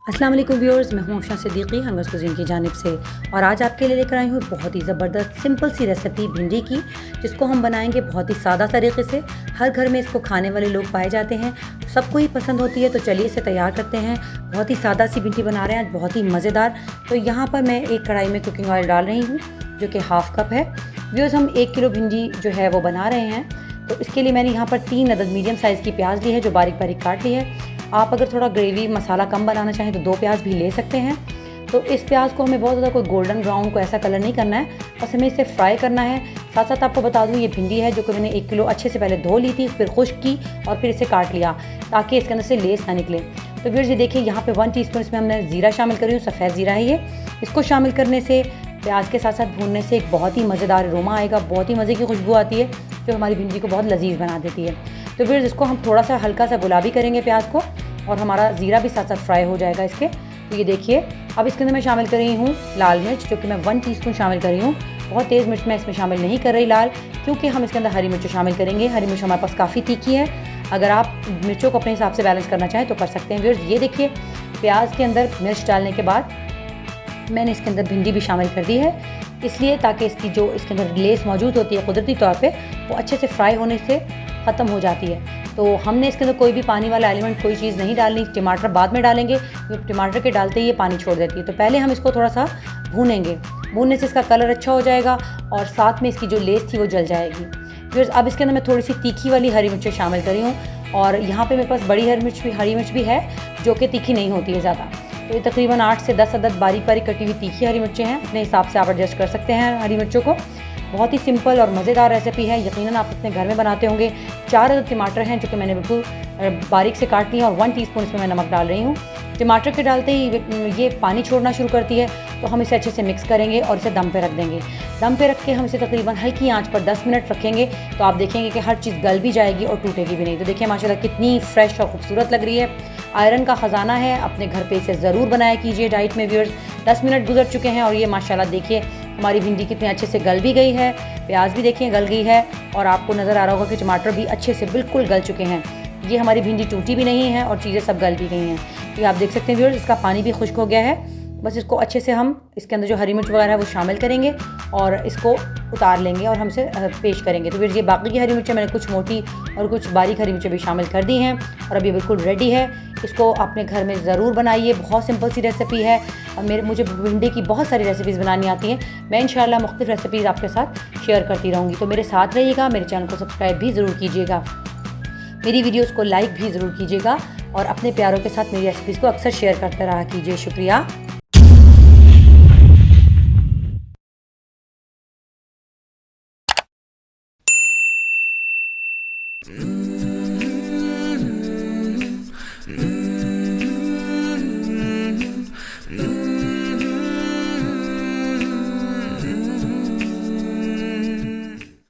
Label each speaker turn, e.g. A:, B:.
A: अस्सलाम वालेकुम व्यूअर्स, मैं हूं उषा सिद्दीकी हंगर्स कुज़ीन की जानिब से। और आज आपके लिए लेकर आई हूं बहुत ही ज़बरदस्त सिंपल सी रेसिपी भिंडी की, जिसको हम बनाएंगे बहुत ही सादा तरीके से। हर घर में इसको खाने वाले लोग पाए जाते हैं, सबको ही पसंद होती है। तो चलिए इसे तैयार करते हैं। बहुत ही सादा सी भिंडी बना रहे हैं आज, बहुत ही मज़ेदार। तो यहाँ पर मैं एक कढ़ाई में कुकिंग ऑयल डाल रही हूँ, जो कि हाफ़ कप है। व्यूअर्स, हम 1 किलो भिंडी जो है वो बना रहे हैं। तो इसके लिए मैंने यहाँ पर 3 अदद मीडियम साइज़ की प्याज ली है, जो बारीक बारीक काट ली है। आप अगर थोड़ा ग्रेवी मसाला कम बनाना चाहें तो 2 प्याज भी ले सकते हैं। तो इस प्याज को हमें बहुत ज़्यादा कोई गोल्डन ब्राउन को ऐसा कलर नहीं करना है, बस हमें इसे फ्राई करना है। साथ साथ आपको बता दूँ, ये भिंडी है जो कि मैंने 1 किलो अच्छे से पहले धो ली थी, फिर खुश्क की और फिर इसे काट लिया ताकि इसके अंदर से लेस ना निकले। तो फिर ये देखिए, यहाँ पे 1 टीस्पून इसमें हमने ज़ीरा शामिल करी हूँ, सफ़ेद ज़ीरा है ये। इसको शामिल करने से, प्याज के साथ साथ भूनने से एक बहुत ही मज़ेदार अरोमा आएगा, बहुत ही मज़े की खुशबू आती है, जो हमारी भिंडी को बहुत लजीज बना देती है। तो फिर इसको हम थोड़ा सा हल्का सा गुलाबी करेंगे प्याज को, और हमारा ज़ीरा भी साथ साथ फ्राई हो जाएगा इसके। तो ये देखिए, अब इसके अंदर मैं शामिल कर रही हूँ लाल मिर्च, जो कि मैं 1 टीस्पून शामिल कर रही हूँ। बहुत तेज़ मिर्च मैं इसमें शामिल नहीं कर रही लाल, क्योंकि हम इसके अंदर हरी मिर्च शामिल करेंगे। हरी मिर्च हमारे पास काफ़ी तीखी है, अगर आप मिर्चों को अपने हिसाब से बैलेंस करना चाहें तो कर सकते हैं व्यूअर्स। ये देखिए, प्याज के अंदर मिर्च डालने के बाद मैंने इसके अंदर भिंडी भी शामिल कर दी है, इसलिए ताकि इसकी जो इसके अंदर लेस मौजूद होती है कुदरती तौर पे, वो अच्छे से फ्राई होने से ख़त्म हो जाती है। तो हमने इसके अंदर कोई भी पानी वाला एलिमेंट, कोई चीज़ नहीं डालनी। टमाटर बाद में डालेंगे, क्योंकि टमाटर के डालते ही ये पानी छोड़ देती है। तो पहले हम इसको थोड़ा सा भूनेंगे, भूनने से इसका कलर अच्छा हो जाएगा और साथ में इसकी जो लेस थी वो जल जाएगी। फिर अब इसके अंदर मैं थोड़ी सी तीखी वाली हरी मिर्चें शामिल करी हूँ, और यहाँ पर मेरे पास बड़ी हरी मिर्च भी है, जो कि तीखी नहीं होती है ज़्यादा। तो ये तकरीबन 8 से 10 अदद बारीक बारीक कटी हुई तीखी हरी मिर्चें हैं, अपने हिसाब से आप एडजस्ट कर सकते हैं हरी मिर्चों को। बहुत ही सिंपल और मज़ेदार रेसिपी है, यकीनन आप अपने घर में बनाते होंगे। 4 अदद टमाटर हैं, जो कि मैंने बिल्कुल बारीक से काट लिए, और 1 टीस्पून इसमें मैं नमक डाल रही हूँ। टमाटर के डालते ही ये पानी छोड़ना शुरू करती है, तो हम इसे अच्छे से मिक्स करेंगे और इसे दम पे रख देंगे। दम पे रख के हम इसे तकरीबन हल्की आंच पर 10 मिनट रखेंगे, तो आप देखेंगे कि हर चीज़ गल भी जाएगी और टूटेगी भी नहीं। तो देखिए माशाल्लाह कितनी फ्रेश और खूबसूरत लग रही है। आयरन का ख़जाना है, अपने घर पे इसे ज़रूर बनाया कीजिए डाइट में व्यूअर्स। 10 मिनट गुजर चुके हैं और ये माशाल्लाह देखिए हमारी भिंडी कितने अच्छे से गल भी गई है, प्याज भी देखिए गल गई है, और आपको नज़र आ रहा होगा कि टमाटर भी अच्छे से बिल्कुल गल चुके हैं। ये हमारी भिंडी टूटी भी नहीं है और चीज़ें सब गल भी गई हैं। तो आप देख सकते हैं व्यूअर्स, इसका पानी भी खुश्क हो गया है। बस इसको अच्छे से हम इसके अंदर जो हरी मिर्च वगैरह है वो शामिल करेंगे और इसको उतार लेंगे और हमसे पेश करेंगे। तो फिर ये बाकी की हरी मिर्चें मैंने कुछ मोटी और कुछ बारीक हरी मिर्चें भी शामिल कर दी हैं, और अब ये बिल्कुल रेडी है। इसको अपने घर में ज़रूर बनाइए, बहुत सिंपल सी रेसिपी है। और मुझे भिंडी की बहुत सारी रेसिपीज़ बनानी आती हैं, मैं इंशाल्लाह मुख्तलिफ रेसिपीज़ आपके साथ शेयर करती रहूँगी। तो मेरे साथ रहिएगा, मेरे चैनल को सब्सक्राइब भी ज़रूर कीजिएगा, मेरी वीडियोज़ को लाइक भी ज़रूर कीजिएगा, और अपने प्यारों के साथ मेरी रेसिपीज़ को अक्सर शेयर करते रहा कीजिए। शुक्रिया।
B: Mm-hmm.